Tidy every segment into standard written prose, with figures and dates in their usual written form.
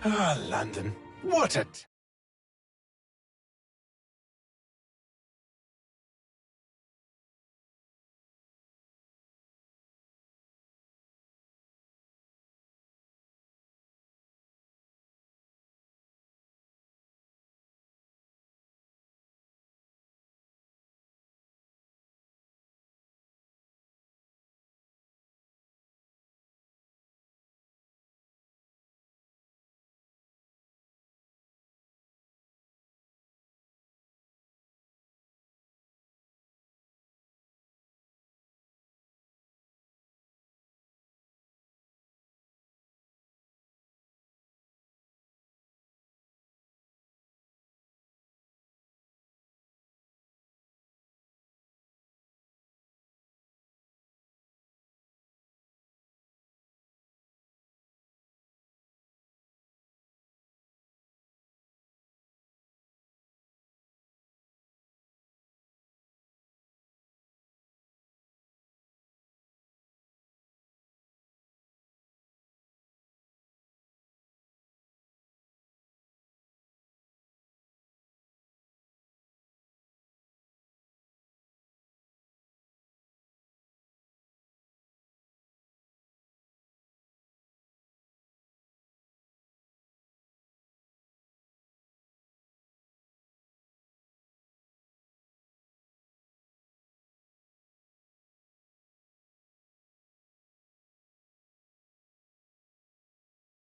Ah, London. What a...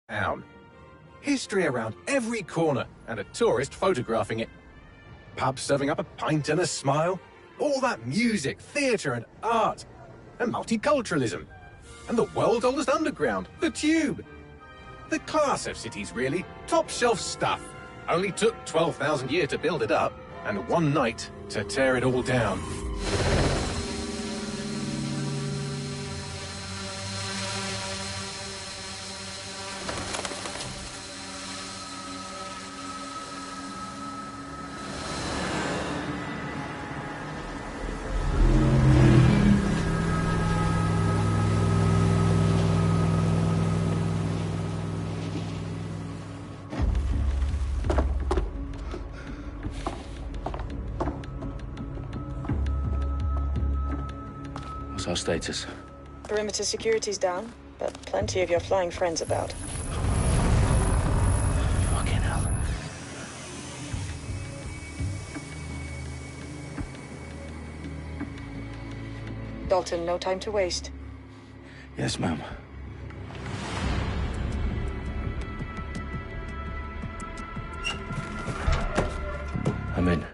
town. History around every corner, and a tourist photographing it. Pubs serving up a pint and a smile. All that music, theatre and art. And multiculturalism. And the world's oldest underground, the Tube. The class of cities, really. Top shelf stuff. Only took 12,000 years to build it up, and one night to tear it all down. What's our status? Perimeter security's down, but plenty of your flying friends about. Fucking hell. Dalton, no time to waste. Yes, ma'am. I'm in.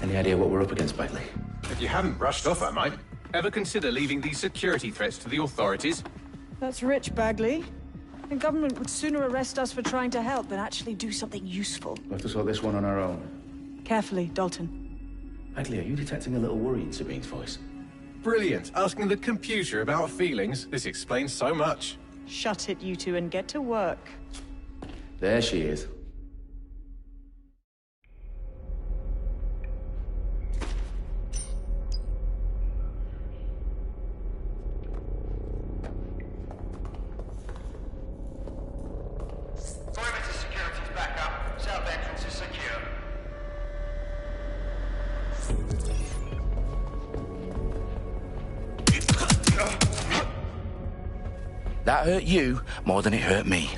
Any idea what we're up against, Bagley? If you haven't brushed off, I might. Ever consider leaving these security threats to the authorities? That's rich, Bagley. The government would sooner arrest us for trying to help than actually do something useful. We'll have to sort this one on our own. Carefully, Dalton. Bagley, are you detecting a little worry in Sabine's voice? Brilliant. Asking the computer about feelings. This explains so much. Shut it, you two, and get to work. There she is. Perimeter security's back up. South entrance is secure. That hurt you more than it hurt me.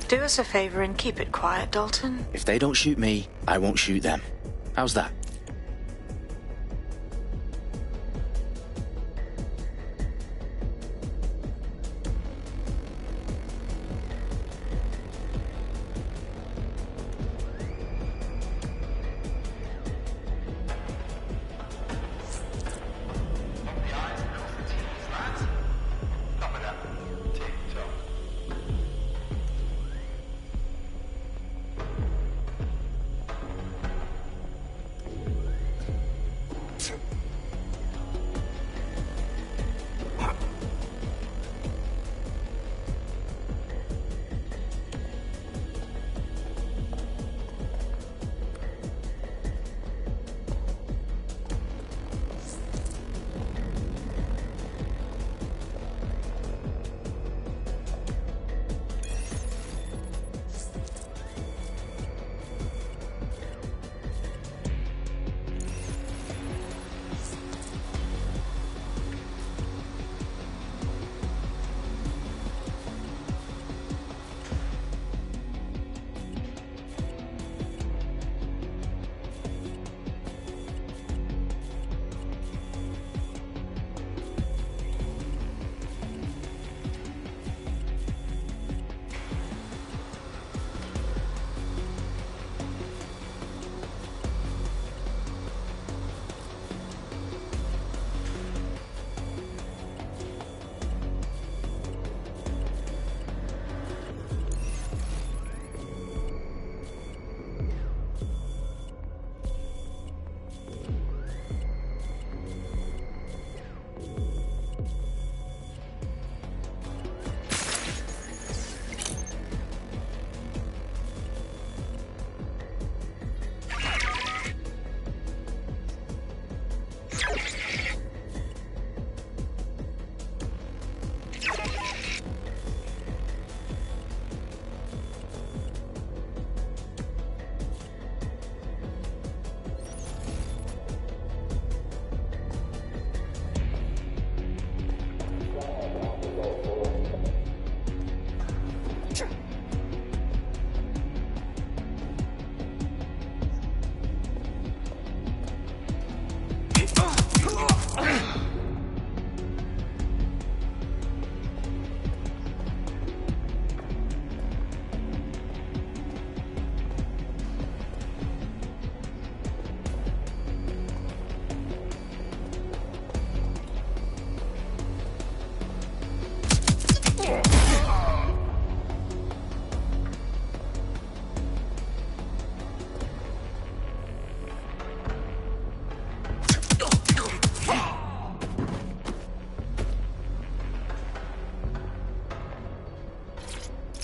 Do us a favor and keep it quiet, Dalton. If they don't shoot me, I won't shoot them. How's that?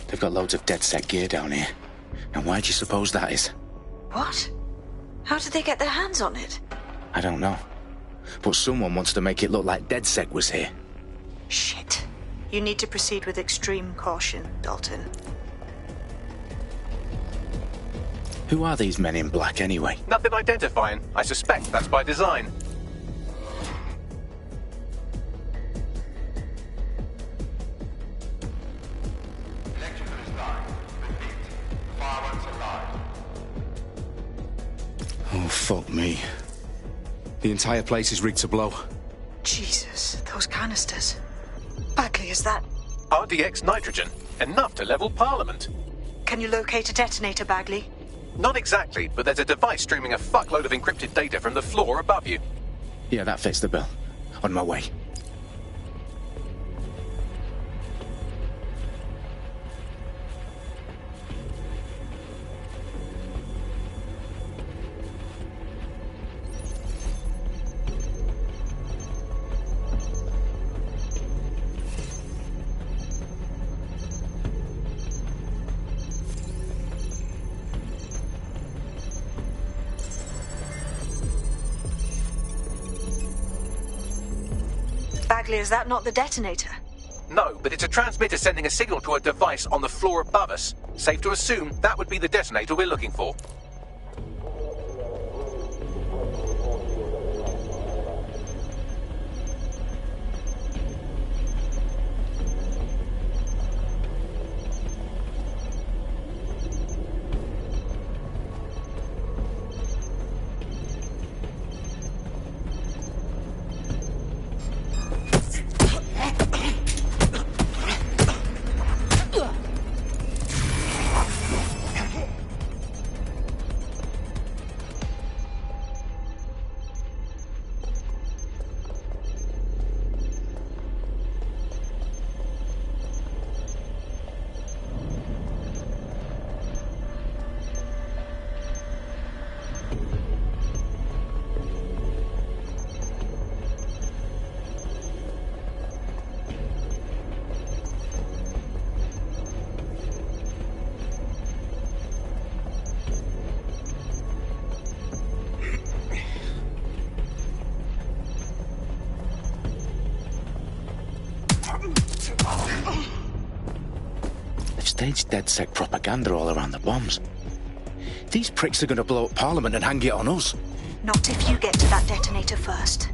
They've got loads of dead-set gear down here. And why do you suppose that is? What? How did they get their hands on it? I don't know. But someone wants to make it look like DedSec was here. Shit. You need to proceed with extreme caution, Dalton. Who are these men in black anyway? Nothing identifying. I suspect that's by design. Electrical is live. Repeat. Fireworks are live. Fuck me. The entire place is rigged to blow. Jesus, those canisters. Bagley, is that... RDX nitrogen. Enough to level Parliament. Can you locate a detonator, Bagley? Not exactly, but there's a device streaming a fuckload of encrypted data from the floor above you. Yeah, that fits the bill. On my way. Bagley, is that not the detonator? No, but it's a transmitter sending a signal to a device on the floor above us. Safe to assume that would be the detonator we're looking for. They've staged DedSec propaganda all around the bombs. These pricks are going to blow up Parliament and hang it on us. Not if you get to that detonator first.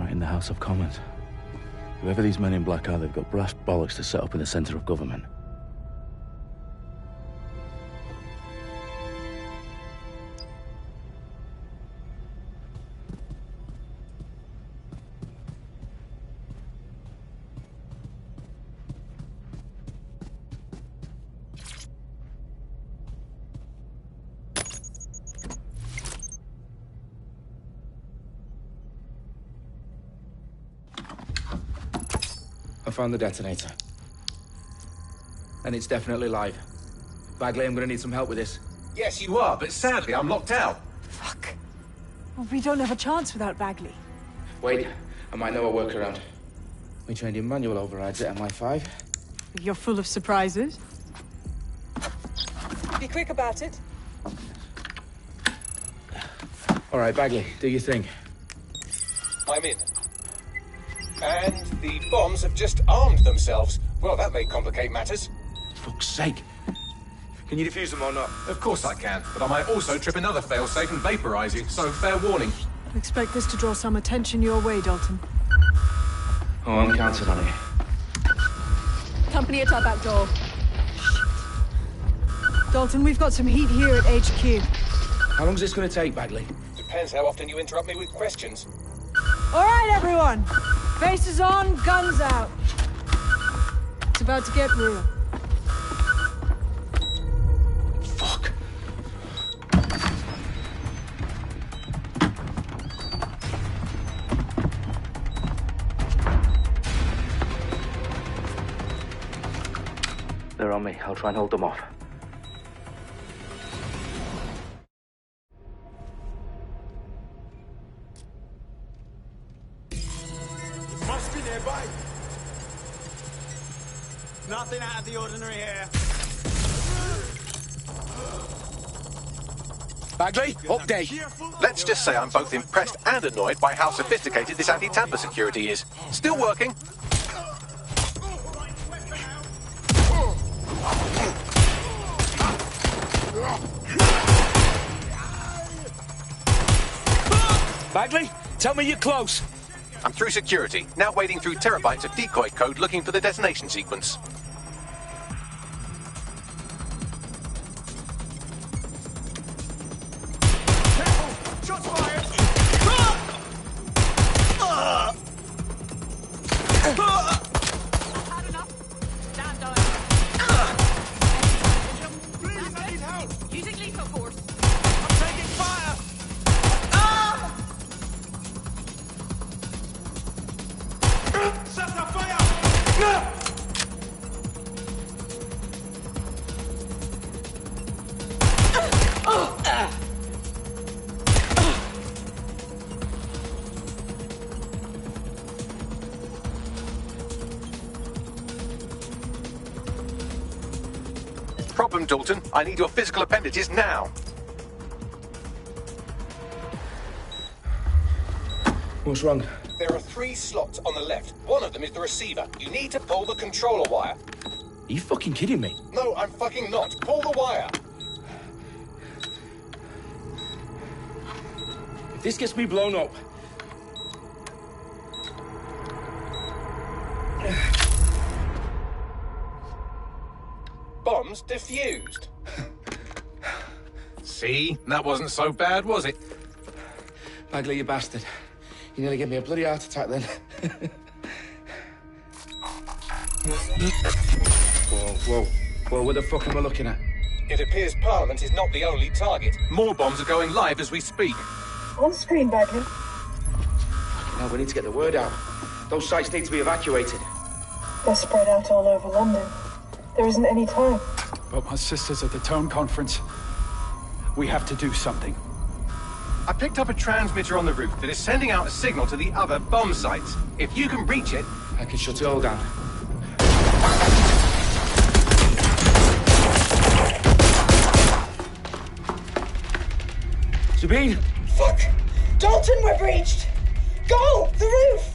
In the House of Commons. Whoever these men in black are, they've got brass bollocks to set up in the centre of government. I found the detonator. And it's definitely live. Bagley, I'm gonna need some help with this. Yes, you are, but sadly I'm locked out. Fuck. Well, we don't have a chance without Bagley. Wait, I might know a workaround. We trained in manual overrides at MI5. You're full of surprises. Be quick about it. All right, Bagley, do your thing. I'm in. And the bombs have just armed themselves. Well, that may complicate matters. Fuck's sake. Can you defuse them or not? Of course I can, but I might also trip another failsafe and vaporize you, so fair warning. I expect this to draw some attention your way, Dalton. Oh, I'm counting on it. Company at our back door. Dalton, we've got some heat here at HQ. How long's this gonna take, Bagley? Depends how often you interrupt me with questions. All right, everyone. Faces on, guns out. It's about to get real. Fuck. They're on me. I'll try and hold them off. nearby. Nothing out of the ordinary here. Bagley, update. Let's just say I'm both impressed and annoyed by how sophisticated this anti-tamper security is. Still working. Bagley, tell me you're close. I'm through security, now wading through terabytes of decoy code looking for the detonation sequence. Shots fired! Had enough. Stand down. Please, I need help! Using lethal force. I'm taking fire! Set the fire! Problem, Dalton. I need your physical appendages now. What's wrong? There are 3 slots on the left. One of them is the receiver. You need to pull the controller wire. Are you fucking kidding me? No, I'm fucking not. Pull the wire. If this gets me blown up... Bombs defused. See? That wasn't so bad, was it? Bagley, you bastard. You nearly gave me a bloody heart attack then. Whoa, what the fuck am I looking at? It appears Parliament is not the only target. More bombs are going live as we speak. On screen, Bagley. Now we need to get the word out. Those sites need to be evacuated. They're spread out all over London. There isn't any time. But my sister's at the town conference. We have to do something. I picked up a transmitter on the roof that is sending out a signal to the other bomb sites. If you can reach it... I can shut it all down. Sabine! Fuck! Dalton, we're breached! Go! The roof!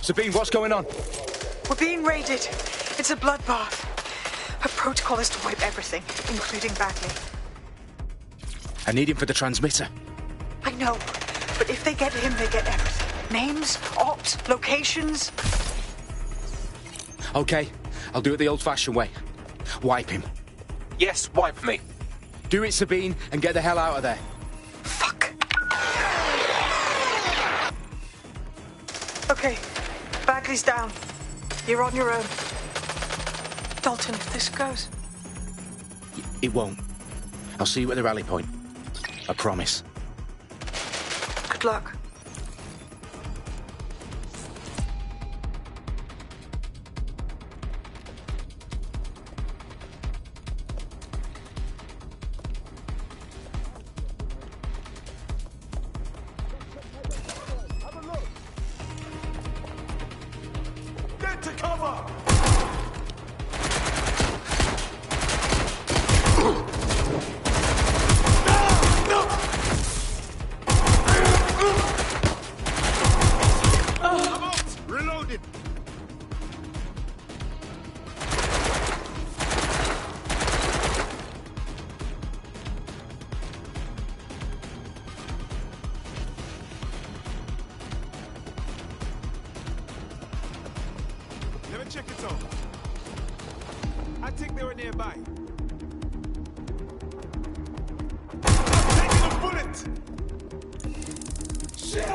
Sabine, what's going on? We're being raided. It's a bloodbath. Her protocol is to wipe everything, including Bagley. I need him for the transmitter. I know, but if they get him, they get everything. Names, ops, locations. Okay, I'll do it the old-fashioned way. Wipe him. Yes, wipe me. Do it, Sabine, and get the hell out of there. Fuck. Okay, Bagley's down. You're on your own. Dalton, if this goes... It won't. I'll see you at the rally point. I promise. Good luck. Get to cover! Reloaded! Let me check it out. I think they were nearby. I'm taking a bullet! Shit!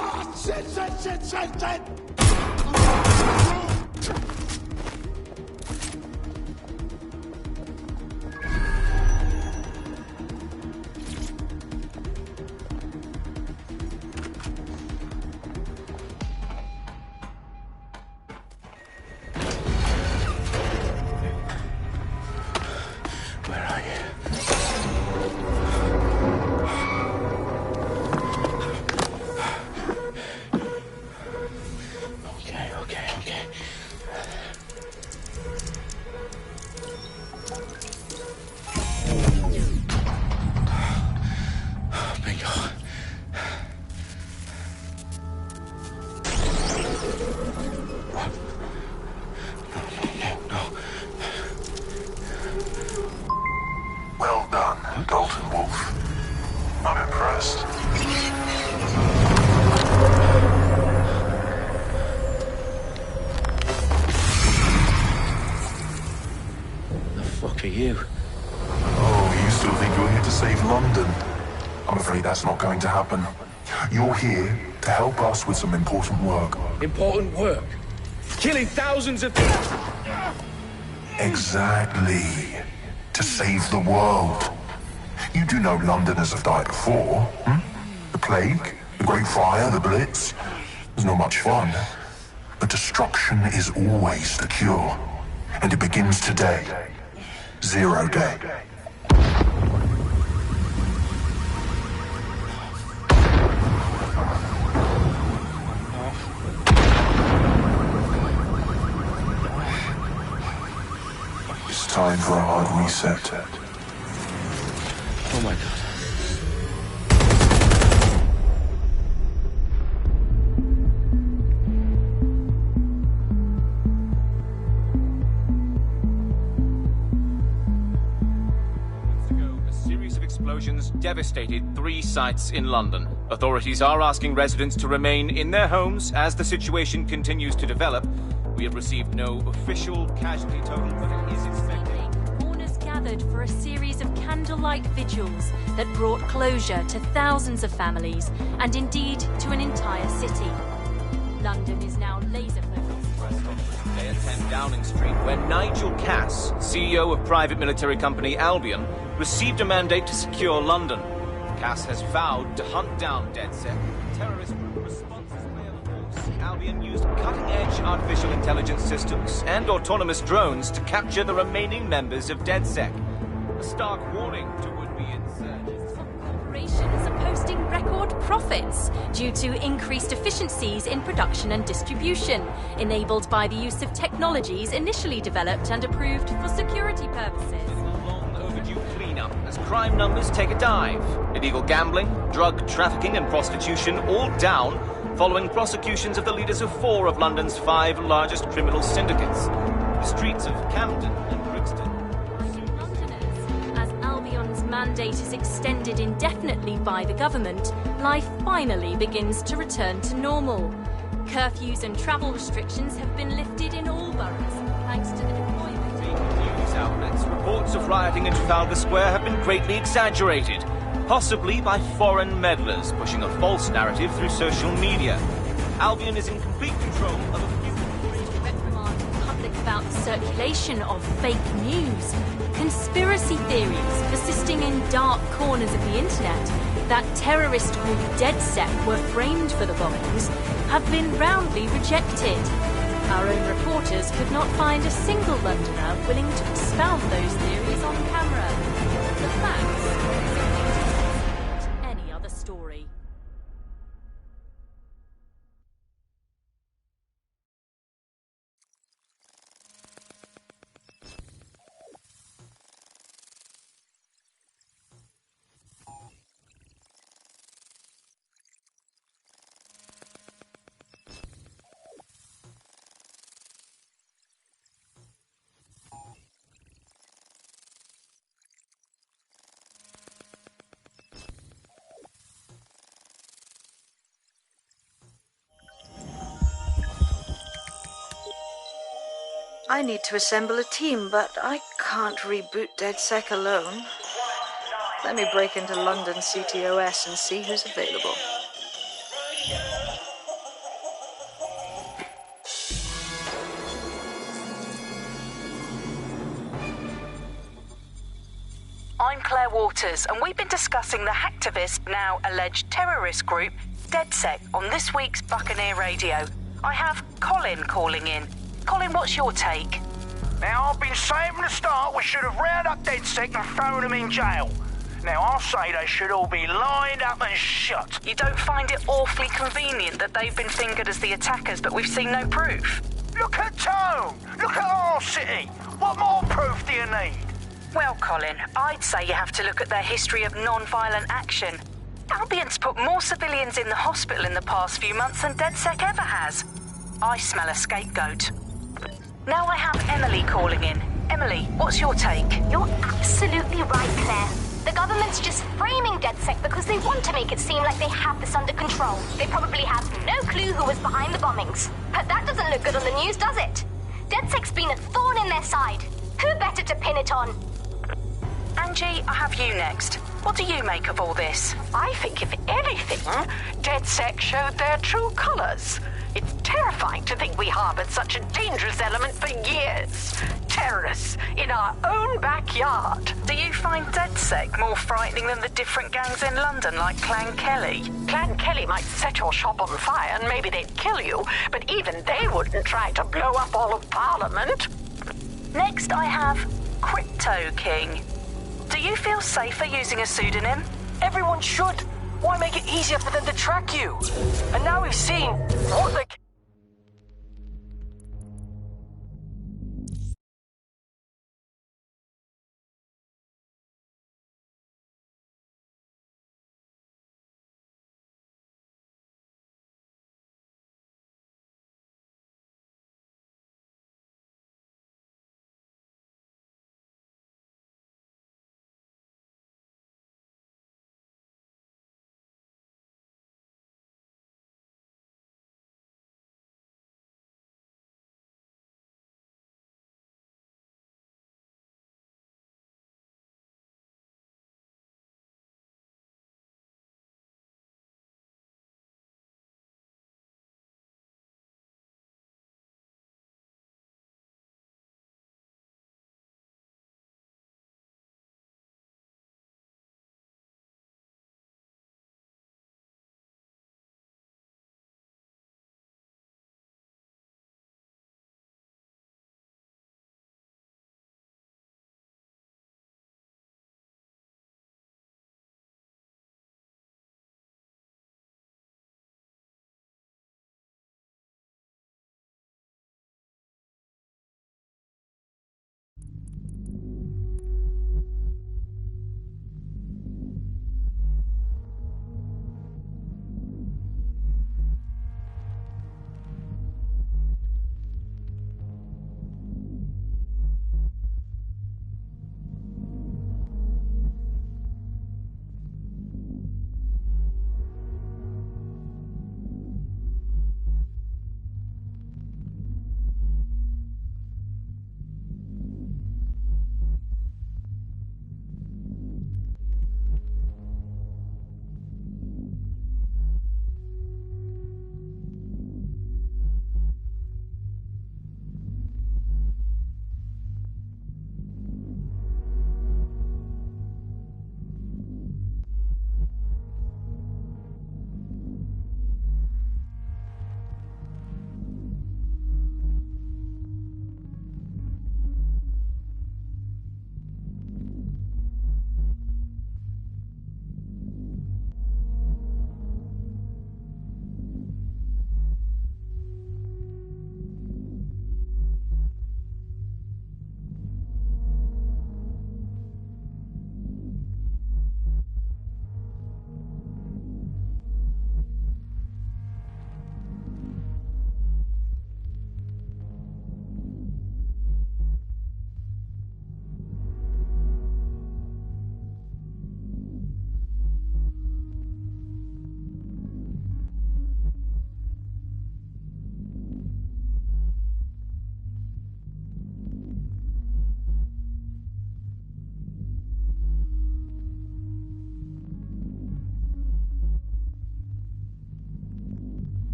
for you. Oh, you still think you're here to save London? I'm afraid that's not going to happen. You're here to help us with some important work. Important work? Killing thousands of people? Exactly. To save the world. You do know Londoners have died before, hmm? The Plague, the Great Fire, the Blitz. It's not much fun. But destruction is always the cure. And it begins today. 0 day. It's time for a hard reset. Oh my God. Explosions devastated 3 sites in London. Authorities are asking residents to remain in their homes as the situation continues to develop. We have received no official casualty total, but it is expected. Mourners gathered for a series of candlelight vigils that brought closure to thousands of families and indeed to an entire city. London is now laser-focused. Today at 10 Downing Street, where Nigel Cass, CEO of private military company Albion, received a mandate to secure London. Cass has vowed to hunt down DedSec. Terrorist group responses way of force. Albion used cutting-edge artificial intelligence systems and autonomous drones to capture the remaining members of DedSec. A stark warning to would-be insurgents. Corporations are posting record profits due to increased efficiencies in production and distribution, enabled by the use of technologies initially developed and approved for security purposes. Cleanup as crime numbers take a dive. Illegal gambling, drug trafficking and prostitution all down following prosecutions of the leaders of 4 of London's 5 largest criminal syndicates. The streets of Camden and Brixton. Londoners, as Albion's mandate is extended indefinitely by the government, life finally begins to return to normal. Curfews and travel restrictions have been lifted in all boroughs, thanks to the deployment. News outlets, reports of rioting in Trafalgar Square have been greatly exaggerated, possibly by foreign meddlers pushing a false narrative through social media. Albion is in complete control of a few... Reprimand the public about the circulation of fake news, conspiracy theories persisting in dark corners of the internet that terrorist group DedSec were framed for the bombings have been roundly rejected. Our own reporters could not find a single Londoner willing to expound those theories on camera. The facts are any other story. I need to assemble a team, but I can't reboot DedSec alone. Let me break into London CTOS and see who's available. I'm Claire Waters, and we've been discussing the hacktivist, now alleged terrorist group, DedSec, on this week's Buccaneer Radio. I have Colin calling in. Colin, what's your take? Now, I've been saying from the start we should have rounded up DedSec and thrown them in jail. Now, I'll say they should all be lined up and shot. You don't find it awfully convenient that they've been fingered as the attackers, but we've seen no proof? Look at Tone! Look at our city! What more proof do you need? Well, Colin, I'd say you have to look at their history of non-violent action. Albion's put more civilians in the hospital in the past few months than DedSec ever has. I smell a scapegoat. Now I have Emily calling in. Emily, what's your take? You're absolutely right, Claire. The government's just framing DedSec because they want to make it seem like they have this under control. They probably have no clue who was behind the bombings. But that doesn't look good on the news, does it? DedSec's been a thorn in their side. Who better to pin it on? Angie, I have you next. What do you make of all this? I think, if anything, DedSec showed their true colors. It's terrifying to think we harbored such a dangerous element for years. Terrorists in our own backyard. Do you find DedSec more frightening than the different gangs in London, like Clan Kelly? Clan Kelly might set your shop on fire and maybe they'd kill you, but even they wouldn't try to blow up all of Parliament. Next, I have Crypto King. Do you feel safer using a pseudonym? Everyone should. Why make it easier for them to track you? And now we've seen what the...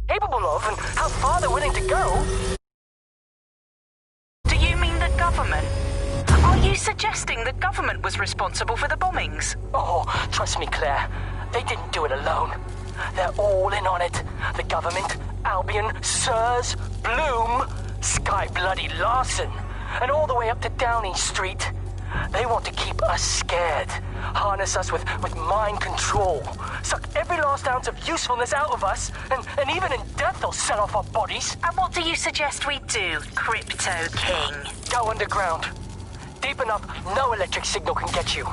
capable of and how far they're willing to go. Do you mean the government? Are you suggesting the government was responsible for the bombings? Oh, trust me, Claire. They didn't do it alone. They're all in on it. The government, Albion, Sirs, Bloom, Sky Bloody Larson, and all the way up to Downing Street. They want to keep us scared, harness us with mind control, suck every last ounce of usefulness out of us, and even in death they'll set off our bodies. And what do you suggest we do, Crypto King? Go underground. Deep enough, no electric signal can get you.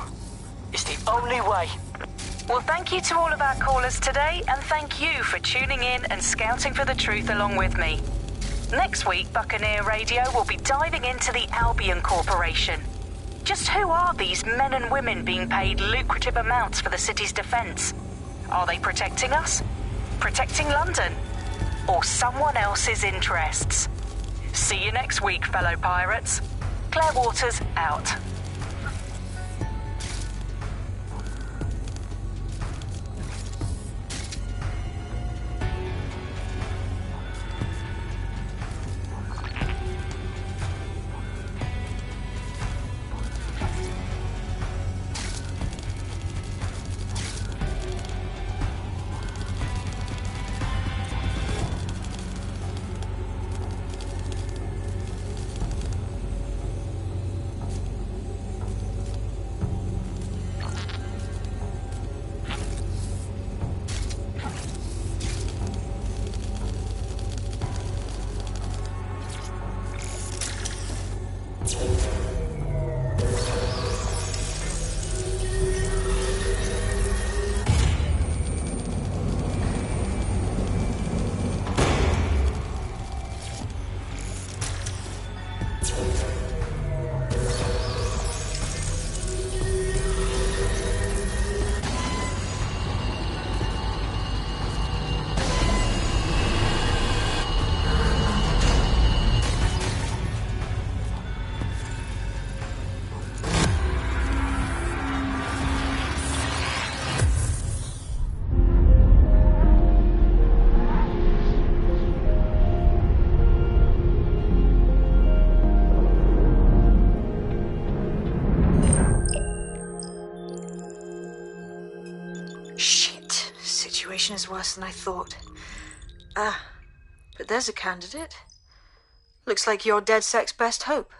It's the only way. Well, thank you to all of our callers today, and thank you for tuning in and scouting for the truth along with me. Next week, Buccaneer Radio will be diving into the Albion Corporation. Just who are these men and women being paid lucrative amounts for the city's defense? Are they protecting us? Protecting London? Or someone else's interests? See you next week, fellow pirates. Claire Waters, out. Is worse than I thought. But there's a candidate. Looks like you're DedSec's best hope.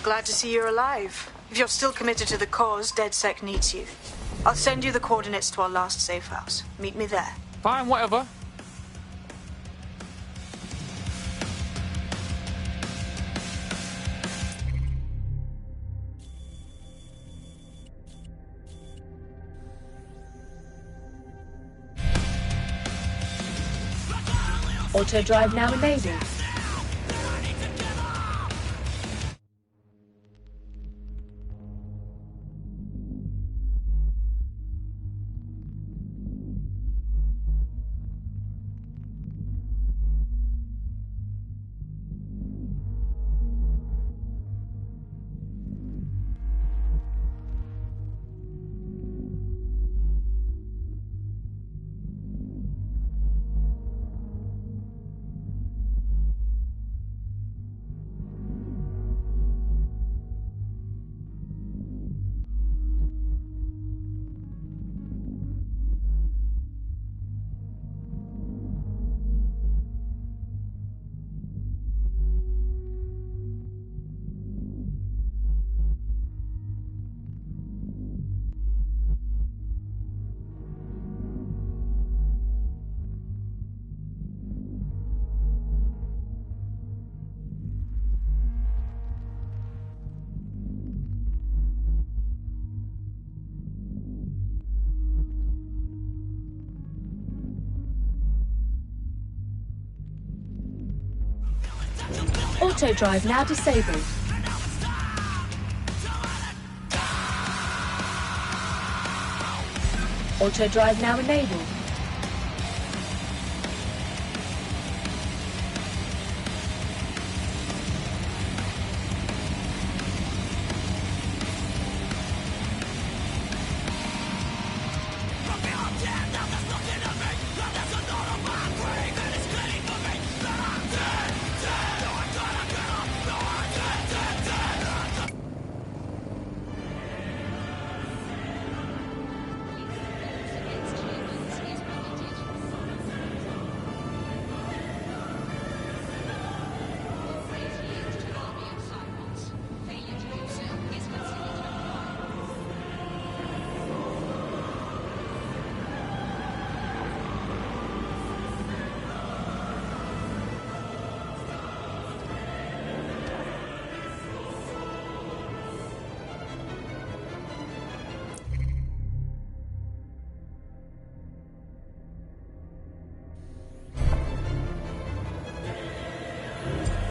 Glad to see you're alive. If you're still committed to the cause, DedSec needs you. I'll send you the coordinates to our last safe house. Meet me there. Fine, whatever. Auto drive now enabled. Auto drive now disabled. Auto drive now enabled.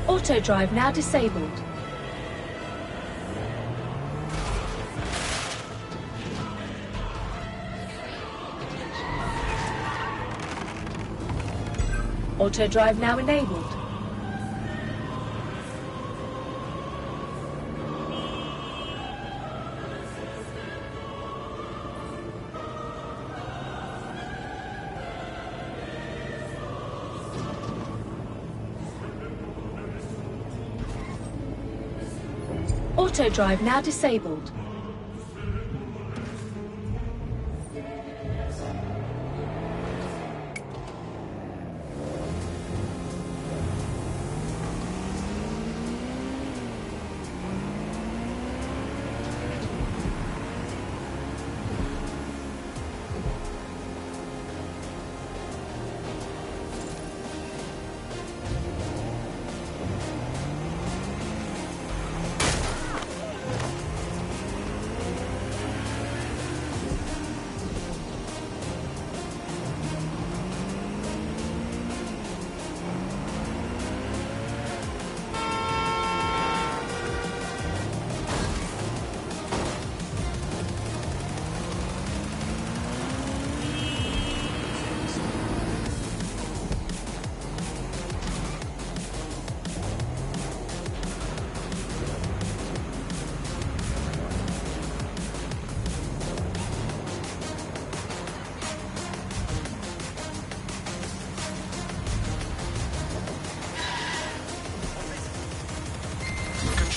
Auto drive now disabled. Auto drive now enabled. Auto drive now disabled.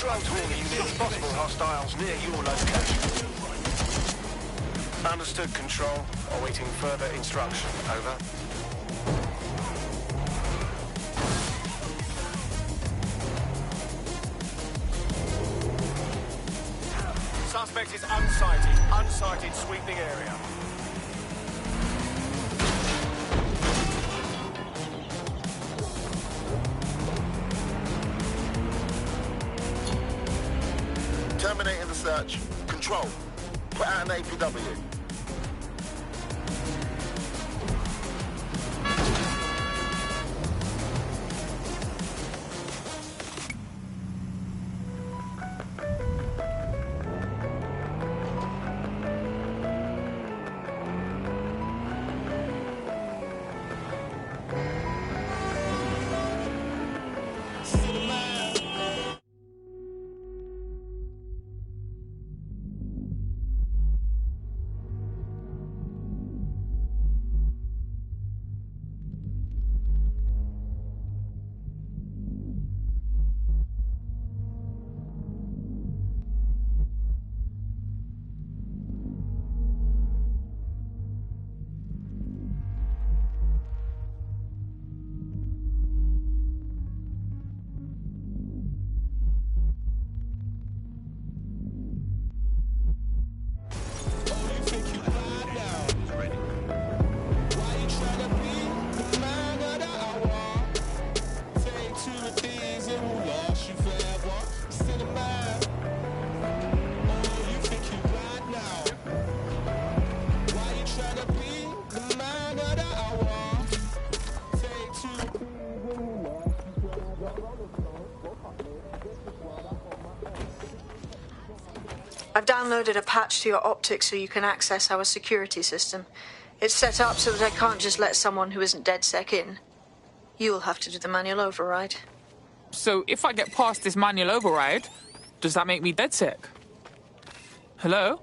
Control to all units, possible hostiles near your location. Understood, Control. Awaiting further instruction. Over. Suspect is unsighted. Unsighted sweeping area. Terminating the search. Control. Put out an APW. I've downloaded a patch to your optics so you can access our security system. It's set up so that I can't just let someone who isn't DedSec in. You'll have to do the manual override. So if I get past this manual override, does that make me DedSec? Hello?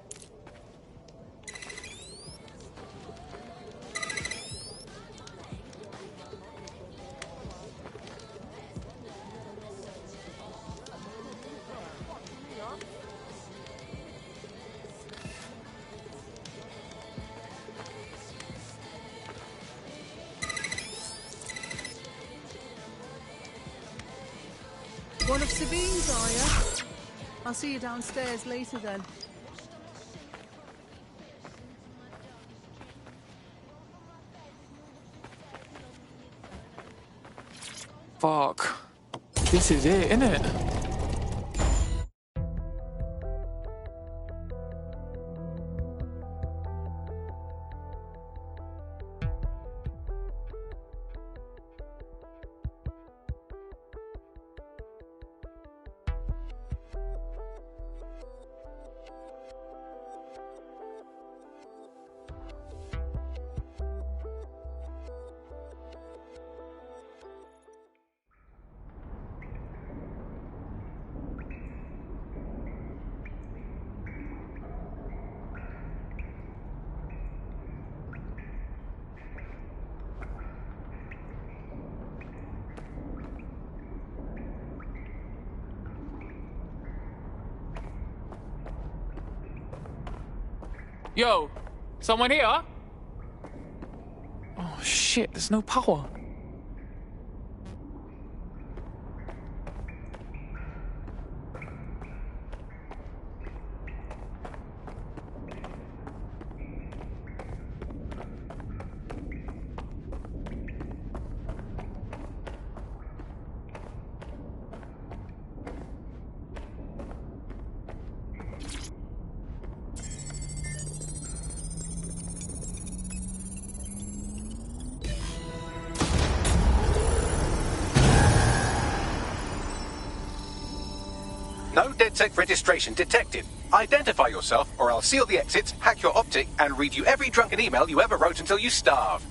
One of Sabine's, are you? I'll see you downstairs later then. Fuck. This is it, innit? Yo, someone here? Oh shit, there's no power. No DedSec registration detected. Identify yourself, or I'll seal the exits, hack your optic, and read you every drunken email you ever wrote until you starve.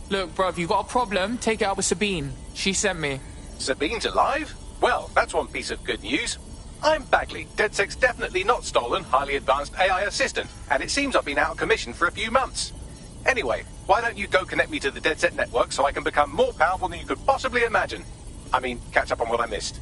Look, bruv, you got a problem, take it out with Sabine. She sent me. Sabine's alive? Well, that's one piece of good news. I'm Bagley, DedSec's definitely not stolen, highly advanced AI assistant, and it seems I've been out of commission for a few months. Anyway, why don't you go connect me to the DedSec network so I can become more powerful than you could possibly imagine? I mean, catch up on what I missed.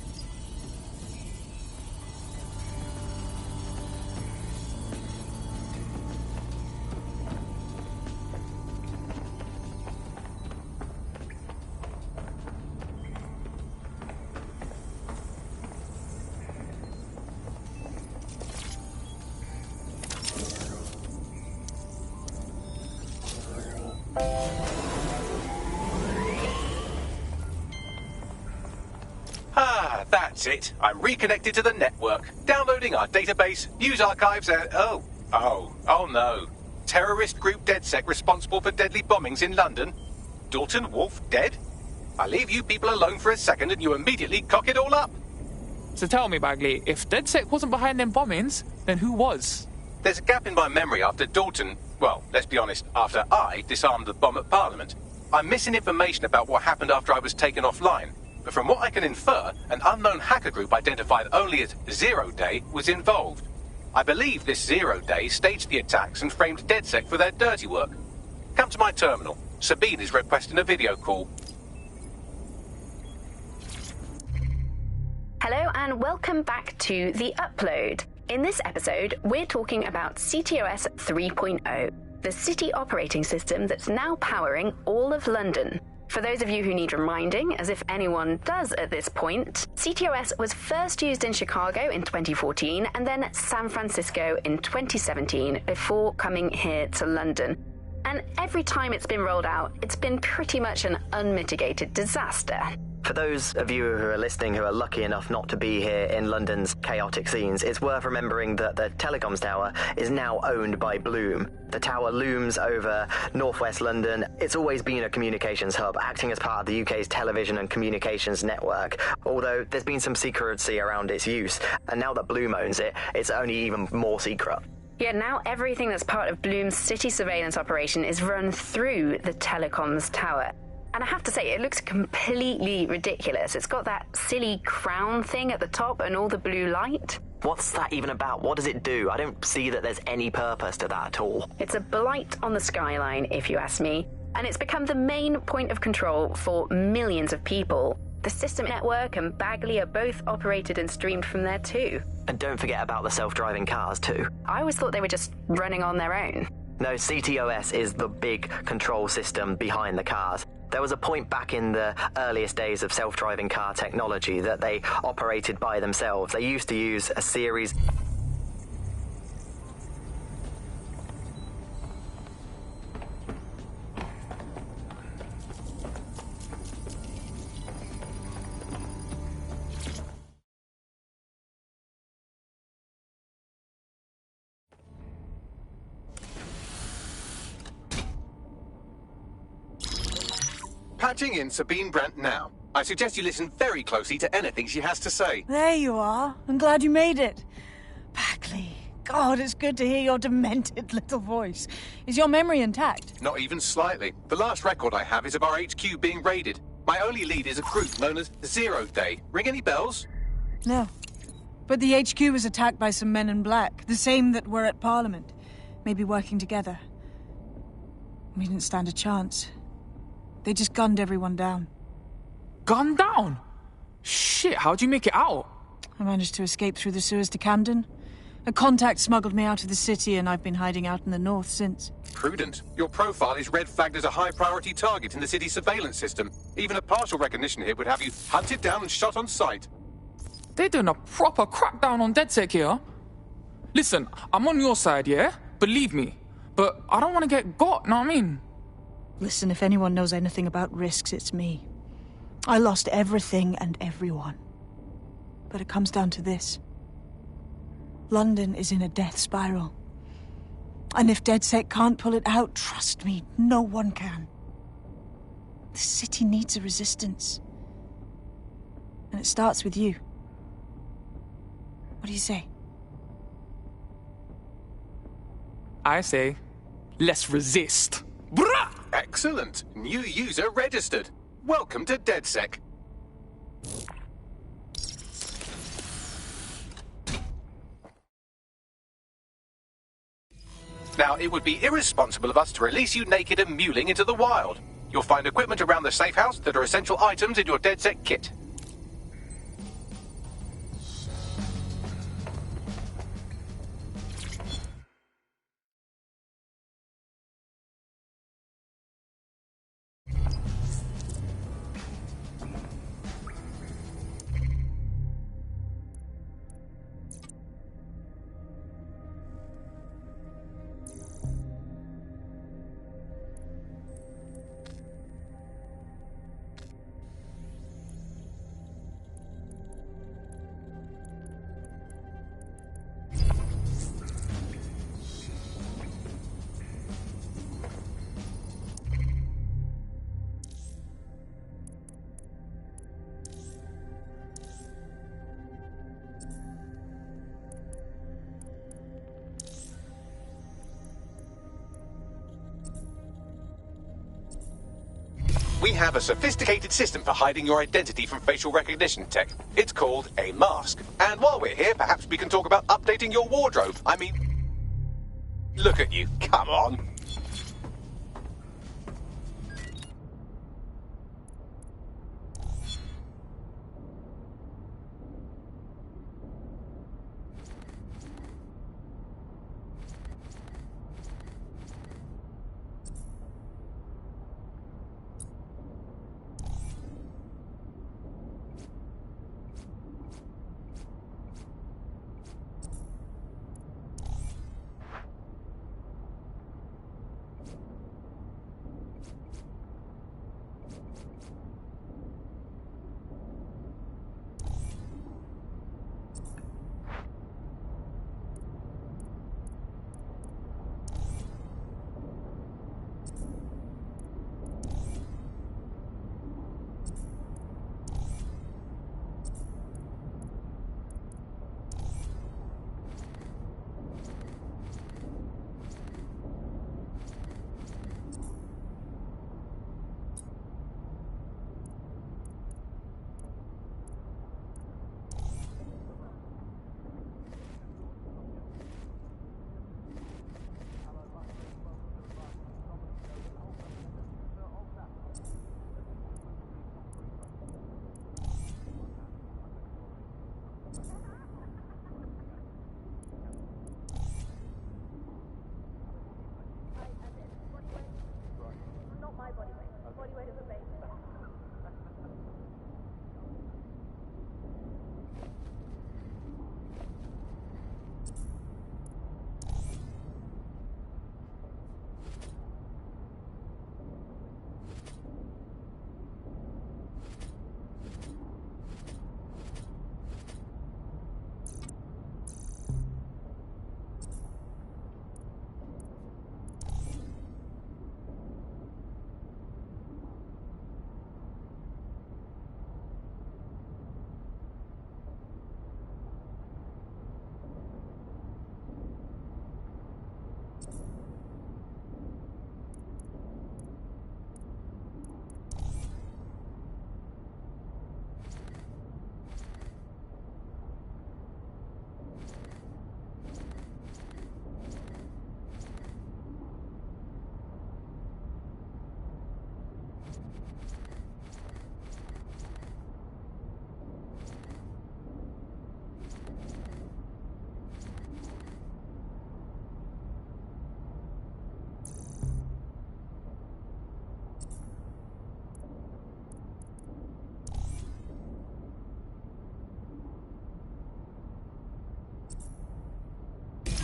That's it. I'm reconnected to the network, downloading our database, news archives, and... Oh no. Terrorist group DedSec responsible for deadly bombings in London? Dalton Wolf dead? I leave you people alone for a second and you immediately cock it all up. So tell me, Bagley, if DedSec wasn't behind them bombings, then who was? There's a gap in my memory after Dalton... Well, let's be honest, after I disarmed the bomb at Parliament. I'm missing information about what happened after I was taken offline. But from what I can infer, an unknown hacker group identified only as Zero Day was involved. I believe this Zero Day staged the attacks and framed DedSec for their dirty work. Come to my terminal. Sabine is requesting a video call. Hello and welcome back to The Upload. In this episode, we're talking about CTOS 3.0, the city operating system that's now powering all of London. For those of you who need reminding, as if anyone does at this point, CTOS was first used in Chicago in 2014 and then San Francisco in 2017 before coming here to London. And every time it's been rolled out, it's been pretty much an unmitigated disaster. For those of you who are listening who are lucky enough not to be here in London's chaotic scenes, it's worth remembering that the telecoms tower is now owned by Bloom. The tower looms over northwest London. It's always been a communications hub, acting as part of the UK's television and communications network, although there's been some secrecy around its use, and now that Bloom owns it, it's only even more secret. Yeah, now everything that's part of Bloom's city surveillance operation is run through the telecoms tower. And I have to say, it looks completely ridiculous. It's got that silly crown thing at the top and all the blue light. What's that even about? What does it do? I don't see that there's any purpose to that at all. It's a blight on the skyline, if you ask me. And it's become the main point of control for millions of people. The system network and Bagley are both operated and streamed from there too. And don't forget about the self-driving cars too. I always thought they were just running on their own. No, CTOS is the big control system behind the cars. There was a point back in the earliest days of self-driving car technology that they operated by themselves. They used to use a series... Patching in Sabine Brandt now. I suggest you listen very closely to anything she has to say. There you are. I'm glad you made it. Bagley, God, it's good to hear your demented little voice. Is your memory intact? Not even slightly. The last record I have is of our HQ being raided. My only lead is a group known as Zero Day. Ring any bells? No. But the HQ was attacked by some men in black, the same that were at Parliament. Maybe working together. We didn't stand a chance. They just gunned everyone down. Gunned down? Shit, how'd you make it out? I managed to escape through the sewers to Camden. A contact smuggled me out of the city, and I've been hiding out in the north since. Prudent. Your profile is red flagged as a high-priority target in the city's surveillance system. Even a partial recognition hit would have you hunted down and shot on sight. They're doing a proper crackdown on DedSec here. Listen, I'm on your side, yeah? Believe me. But I don't want to get got, know what I mean? Listen, if anyone knows anything about risks, it's me. I lost everything and everyone. But it comes down to this. London is in a death spiral. And if DedSec can't pull it out, trust me, no one can. The city needs a resistance. And it starts with you. What do you say? I say, let's resist. Brah! Excellent. New user registered. Welcome to DedSec. Now, it would be irresponsible of us to release you naked and mewling into the wild. You'll find equipment around the safe house that are essential items in your DedSec kit. We have a sophisticated system for hiding your identity from facial recognition tech. It's called a mask. And while we're here, perhaps we can talk about updating your wardrobe. I mean, look at you. Come on.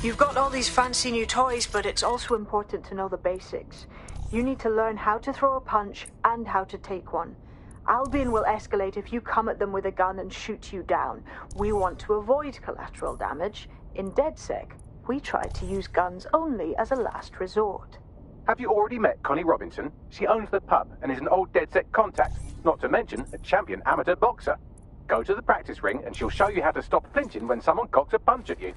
You've got all these fancy new toys, but it's also important to know the basics. You need to learn how to throw a punch and how to take one. Albion will escalate if you come at them with a gun and shoot you down. We want to avoid collateral damage. In DedSec, we try to use guns only as a last resort. Have you already met Connie Robinson? She owns the pub and is an old DedSec contact, not to mention a champion amateur boxer. Go to the practice ring and she'll show you how to stop flinching when someone cocks a punch at you.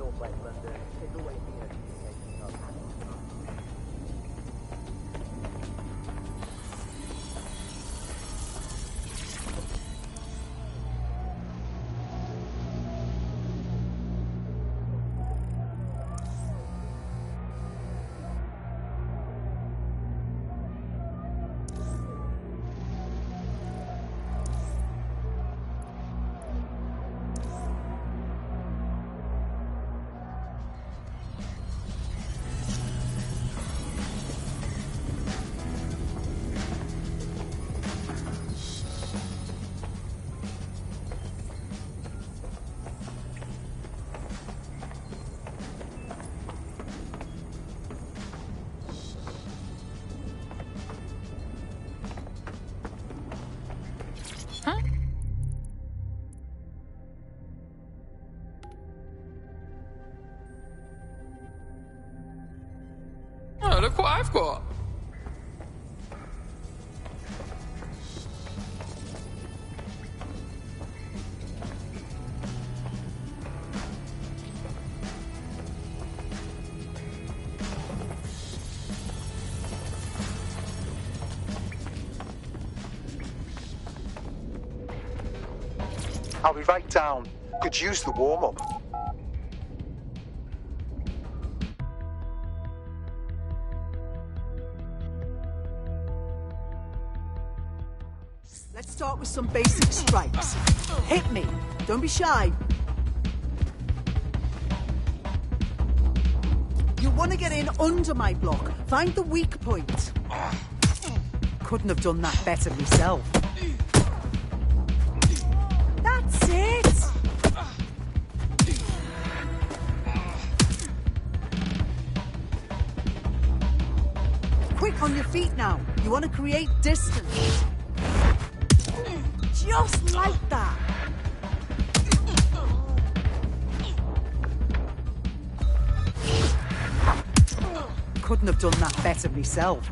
northwest London, it's always been a communication hub. Oh, look what I've got. I'll be right down. Could use the warm-up. Let's start with some basic strikes. Hit me. Don't be shy. You want to get in under my block. Find the weak point. Couldn't have done that better myself. That's it! Quick on your feet now. You want to create distance. Just like that. Couldn't have done that better myself.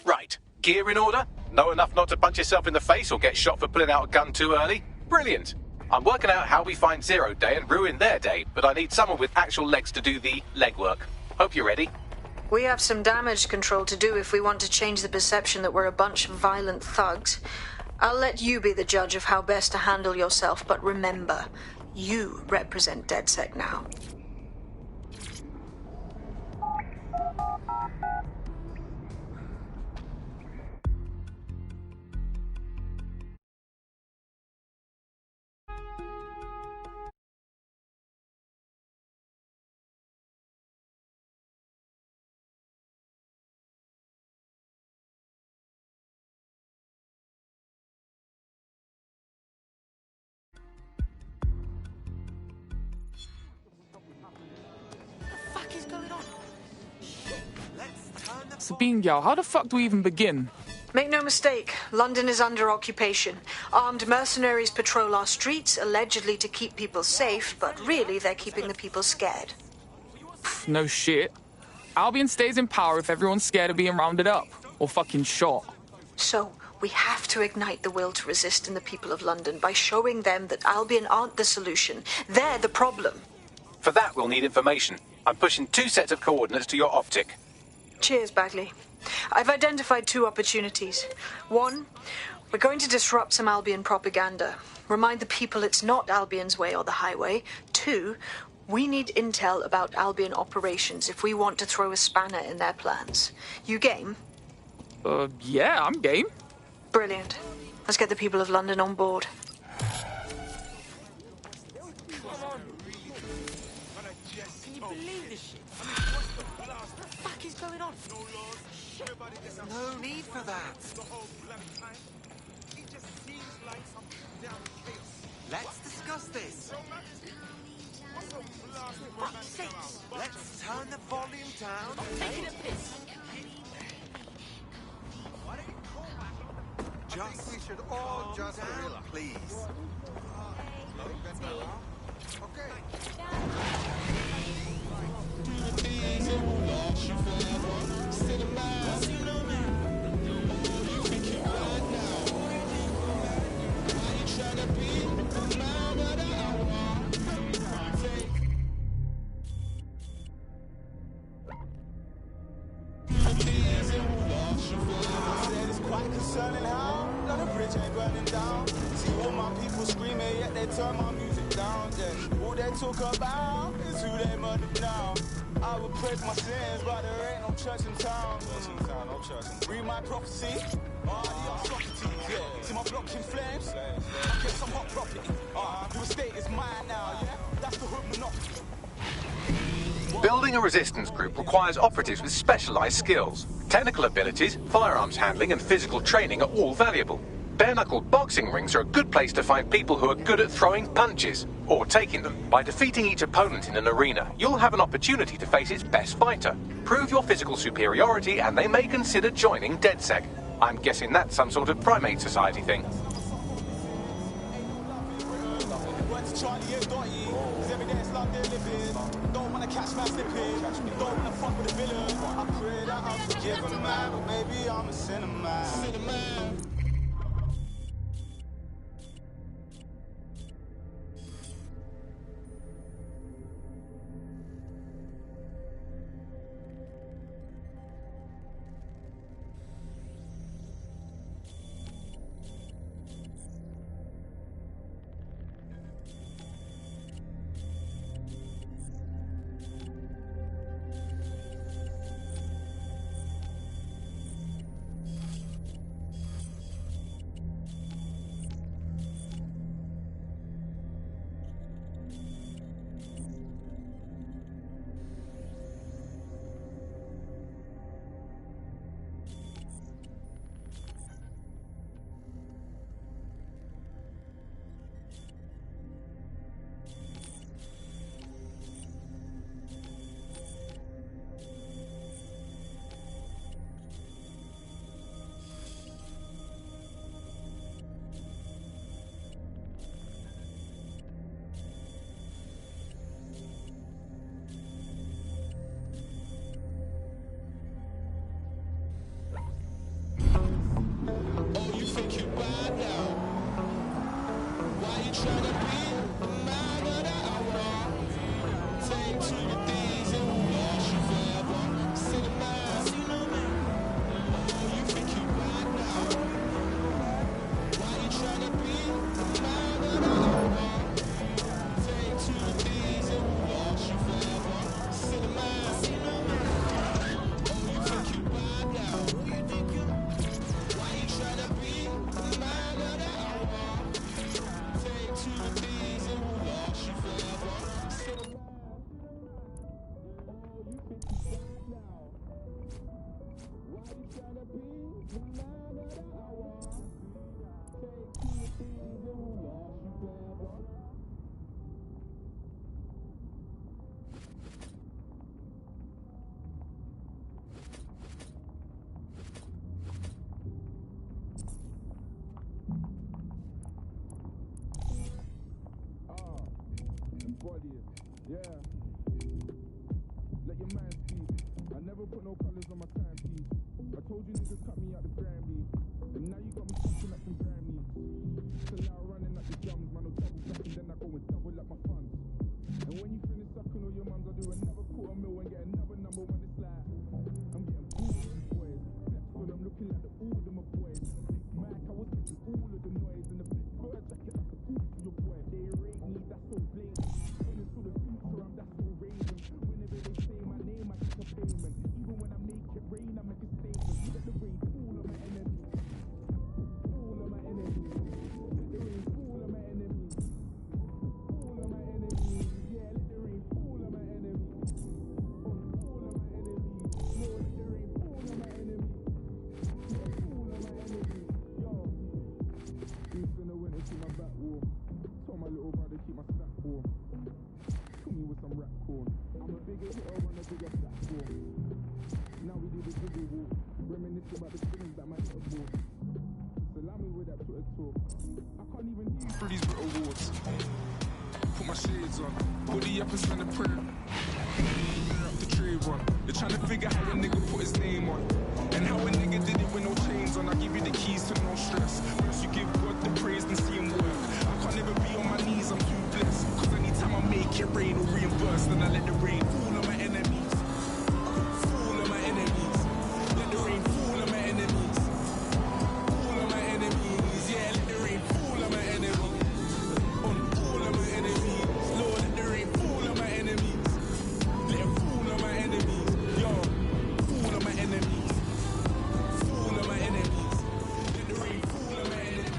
Right, gear in order? Know enough not to punch yourself in the face or get shot for pulling out a gun too early? Brilliant. I'm working out how we find Zero Day and ruin their day, but I need someone with actual legs to do the legwork. Hope you're ready. We have some damage control to do if we want to change the perception that we're a bunch of violent thugs. I'll let you be the judge of how best to handle yourself, but remember, you represent DedSec now. Sabine Gal, how the fuck do we even begin? Make no mistake, London is under occupation. Armed mercenaries patrol our streets, allegedly to keep people safe, but really they're keeping the people scared. No shit. Albion stays in power if everyone's scared of being rounded up. Or fucking shot. So, we have to ignite the will to resist in the people of London by showing them that Albion aren't the solution. They're the problem. For that, we'll need information. I'm pushing 2 sets of coordinates to your optic. Cheers, Bagley. I've identified 2 opportunities. 1, we're going to disrupt some Albion propaganda. Remind the people it's not Albion's way or the highway. 2, We need intel about Albion operations if we want to throw a spanner in their plans. You game? Yeah, I'm game. Brilliant. Let's get the people of London on board. Can you believe this shit? What the fuck is going on? No need for that. Let's discuss this. Let's turn the volume down. Taking a piss. I think we should all just relax, please. It's quite concerning how the bridge ain't burning down. See all my people screaming, yet they turn my music down. Yeah, all they talk about is who they murdered now. I would praise my sins, but there ain't no church in town. No church in town. Read my prophecy. Socrates, yeah. See my block in flames. I get some hot property. The estate is mine now, yeah. That's the hood monopoly. Building a resistance group requires operatives with specialized skills. Technical abilities, firearms handling, and physical training are all valuable. Bare-knuckled boxing rings are a good place to find people who are good at throwing punches, or taking them. By defeating each opponent in an arena, you'll have an opportunity to face its best fighter. Prove your physical superiority, and they may consider joining DedSec. I'm guessing that's some sort of primate society thing. Charlie and Dottie, cause every day it's like they're living. Don't wanna catch my slipping, don't wanna fuck with a villain. I pray that I'm forgiven, man, but maybe I'm a sinner, man. Yeah. Let your man speak. I never put no colours on my timepiece. I told you niggas cut me out the Grammys. And now you got me pushing up some Grammys. So now running up the drums, man, I'll double back and then I go and double up my funds. And when you finish sucking all your mums, I'll do another $250,000 and get another number one. It's like, I'm getting bored of these boys. Flex on them looking like the all of my boys. Mike, I was getting all of the noise and the big bird jacket like a fool to your boy. They rate me, that's so blatant. When it's all the future, I'm the Reminisce about the things that my little bought. So allow me with that Twitter talk. I can't even hear you through these little wards. Put my shades on, body up and spend a prayer. Up the trade one. They're trying to figure how a nigga put his name on. And how a nigga did it with no chains on. I give you the keys to no stress. First you give God the praise and see him work. I can't never be on my knees, I'm too blessed. Cause anytime I make it rain or reimburse, then I let the rain fall on my enemies. Fall on my enemies. Let the rain fall on my enemies. Fall on my enemies. Yeah, let the rain fall on my enemies. On all of my enemies. Lord, let the rain fall on my enemies. Let it fall on my enemies. Yo, fall on my enemies. Fall on my enemies. Let the rain fall on my enemies.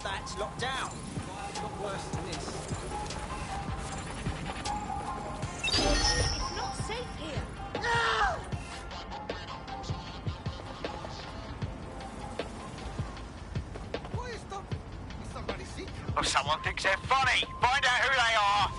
That's locked down. Got worse than this. It's not safe here. Or someone thinks they're funny. Find out who they are.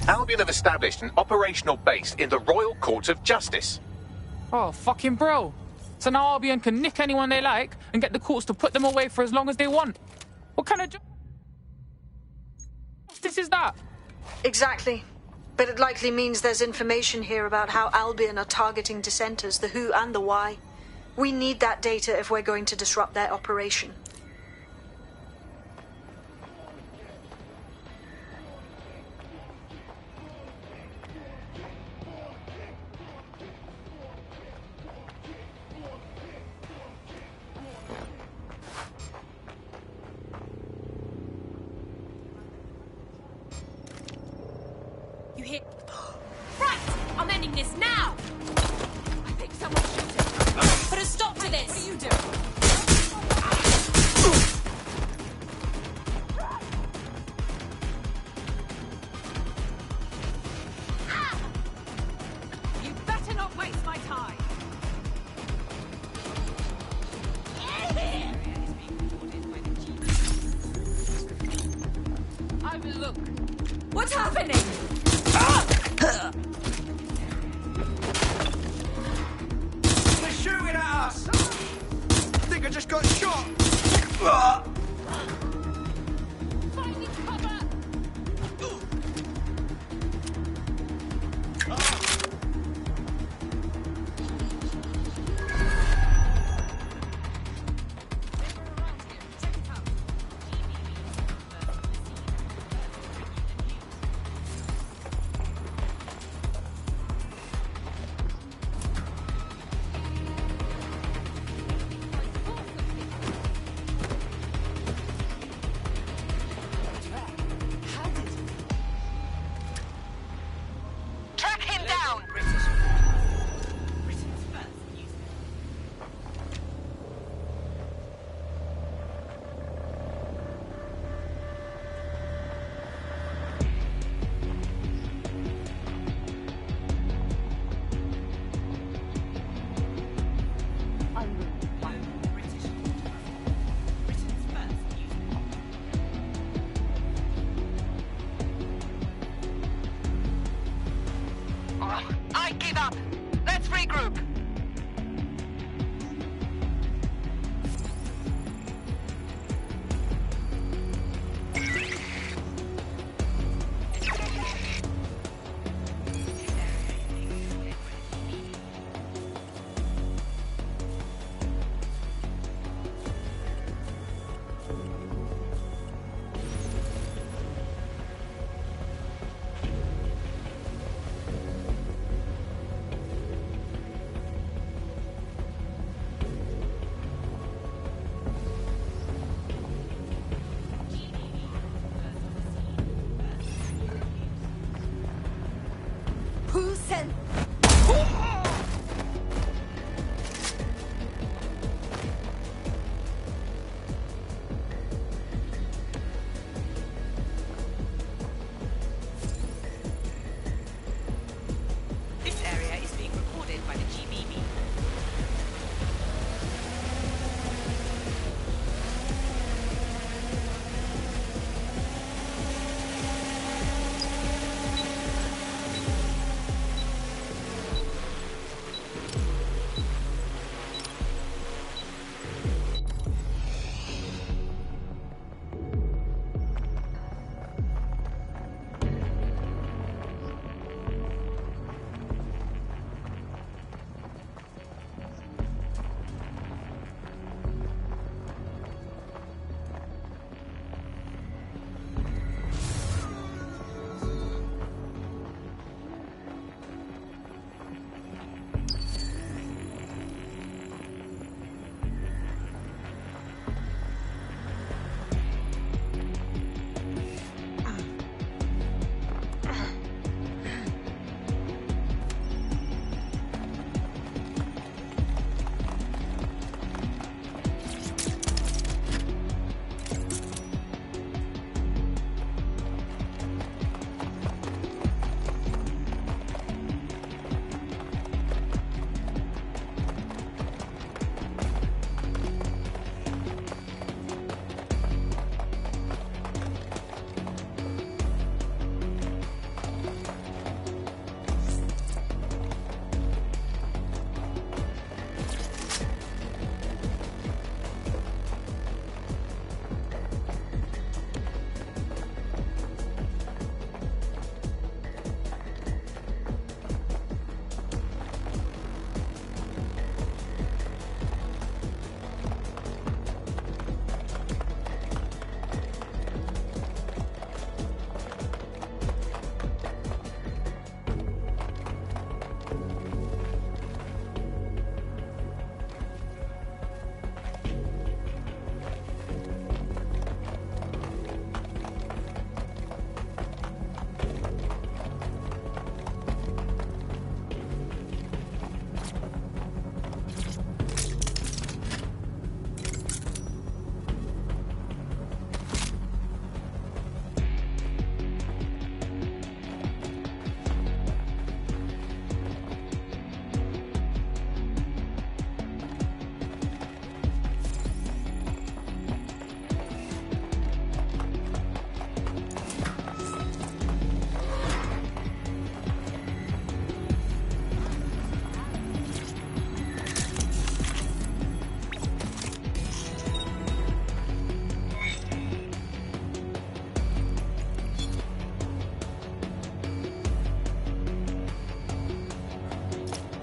Albion have established an operational base in the Royal Court of Justice. Oh, fucking bro. So now Albion can nick anyone they like and get the courts to put them away for as long as they want. What kind of justice is that? Exactly. But it likely means there's information here about how Albion are targeting dissenters, the who and the why. We need that data if we're going to disrupt their operation. You hit. Right! I'm ending this now! I think someone's shooting. Put a stop to this! What are you doing? You better not waste my time! What's happening? They're shooting at us! I think I just got shot! Finding cover!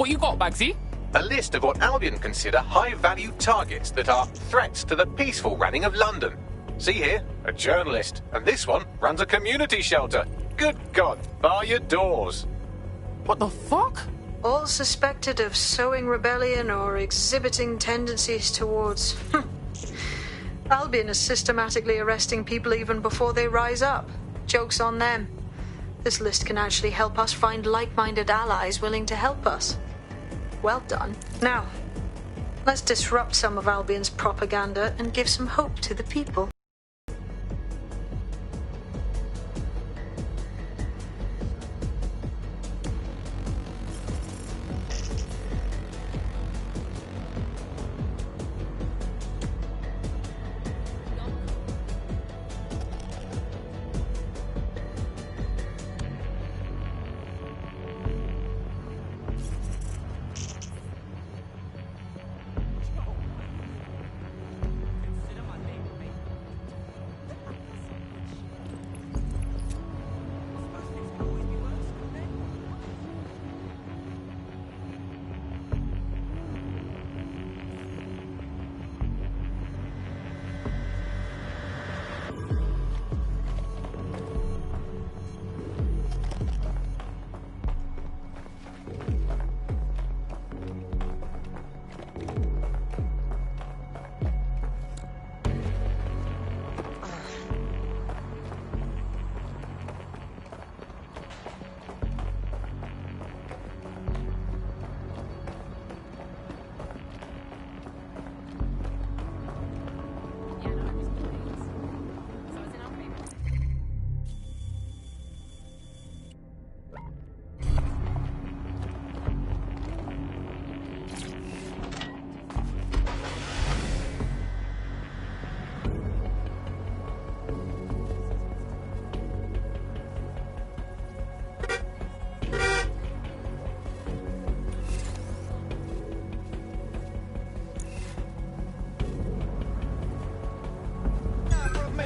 What you got, Bagsy? A list of what Albion consider high-value targets that are threats to the peaceful running of London. See here, a journalist, and this one runs a community shelter. Good God, bar your doors. What the fuck? All suspected of sowing rebellion or exhibiting tendencies towards... Albion is systematically arresting people even before they rise up. Joke's on them. This list can actually help us find like-minded allies willing to help us. Well done. Now, let's disrupt some of Albion's propaganda and give some hope to the people.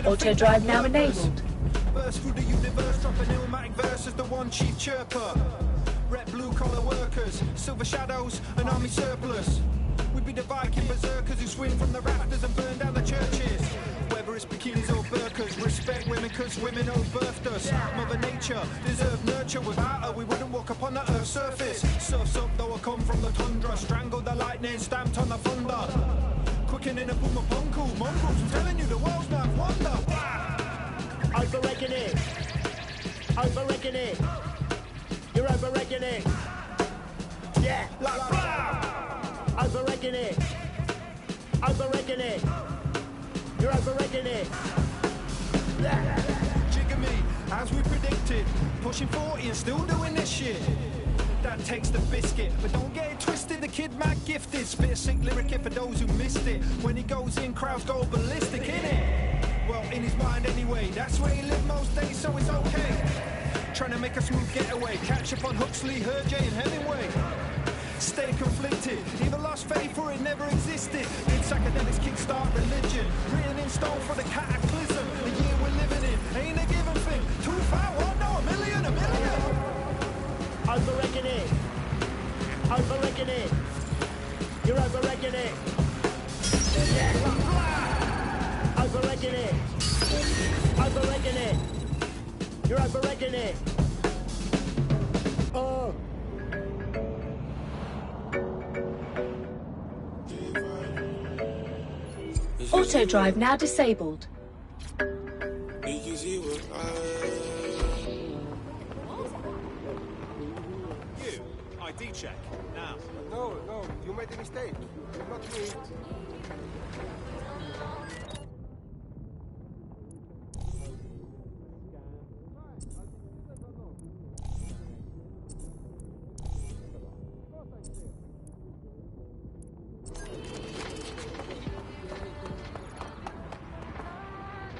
Auto drive now enabled. Burst through the universe, drop an illmatic verse as the one chief chirper. Red blue collar workers, silver shadows, an army surplus. We be the Viking berserkers who swing from the rafters and burn down the churches. Whether it's bikinis or burkas, respect women cause women birthed us. Mother nature deserved nurture, without her we wouldn't walk upon the earth's surface. Surf's up though I come from the tundra, strangled the lightning, stamped on the thunder. Quickening up with my punkle mongrels, I'm telling you the world's not wonder. Overrating it. Overrating it. You're overrating it. Yeah. Like blah. Overrating it. Overrating it. You're overrating it. Jigger me, as we predicted. Pushing 40 and still doing this shit. That takes the biscuit, but don't get it twisted, the kid mad gifted. Spit a sick lyric for those who missed it. When he goes in, crowds go ballistic, innit? Well, in his mind anyway, that's where he lived most days, so it's okay. Trying to make a smooth getaway, catch up on Huxley, Hergé and Hemingway. Stay conflicted, either lost faith or it never existed. Did psychedelics kickstart religion? Written in stone for the cataclysm. The year we're living in ain't a given thing. 251, no, a million. Overrating it. Overrating it. You're overrating it. Yeah. Overrating it. Overrating it. You're overrating it. Oh. Auto drive now disabled. ID check, now. No, you made a mistake. Not me.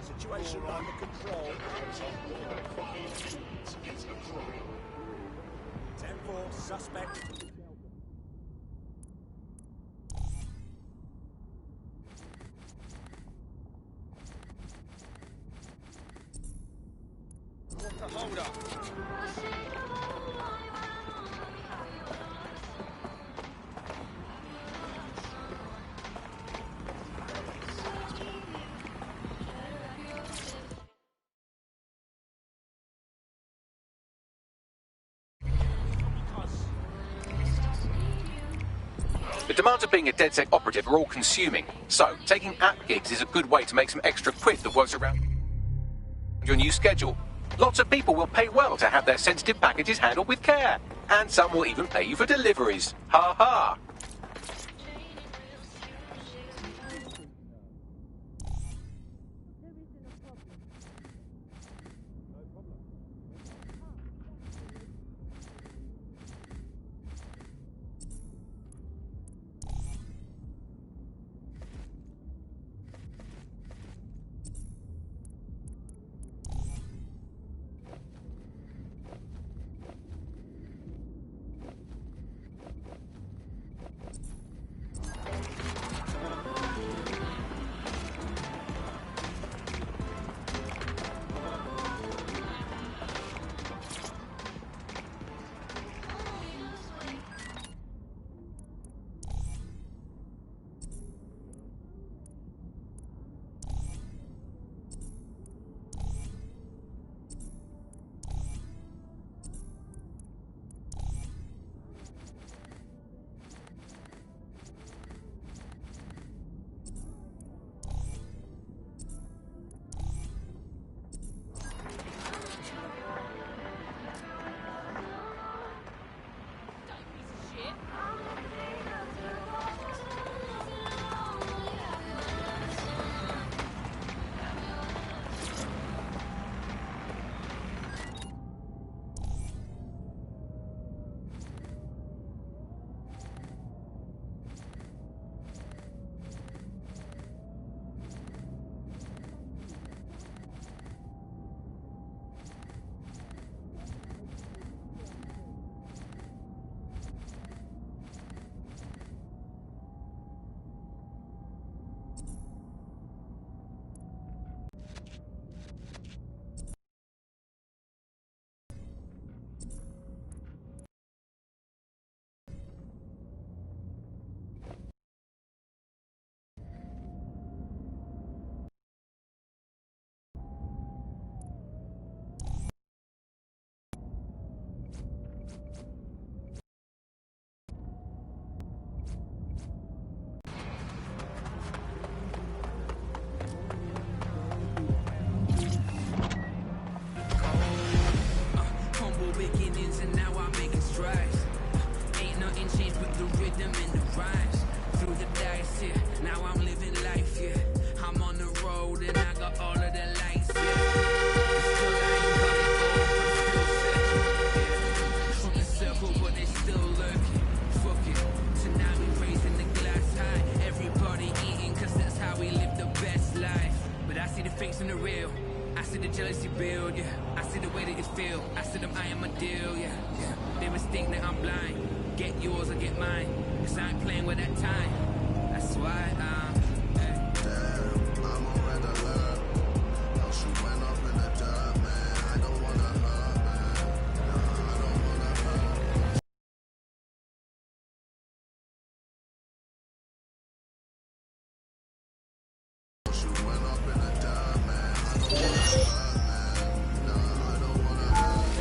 Situation under control. 10-4, suspect. What the hold up? The demands of being a DedSec operative are all-consuming, so taking app gigs is a good way to make some extra quiff that works around your new schedule. Lots of people will pay well to have their sensitive packages handled with care, and some will even pay you for deliveries. Ha ha!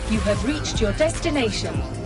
You have reached your destination.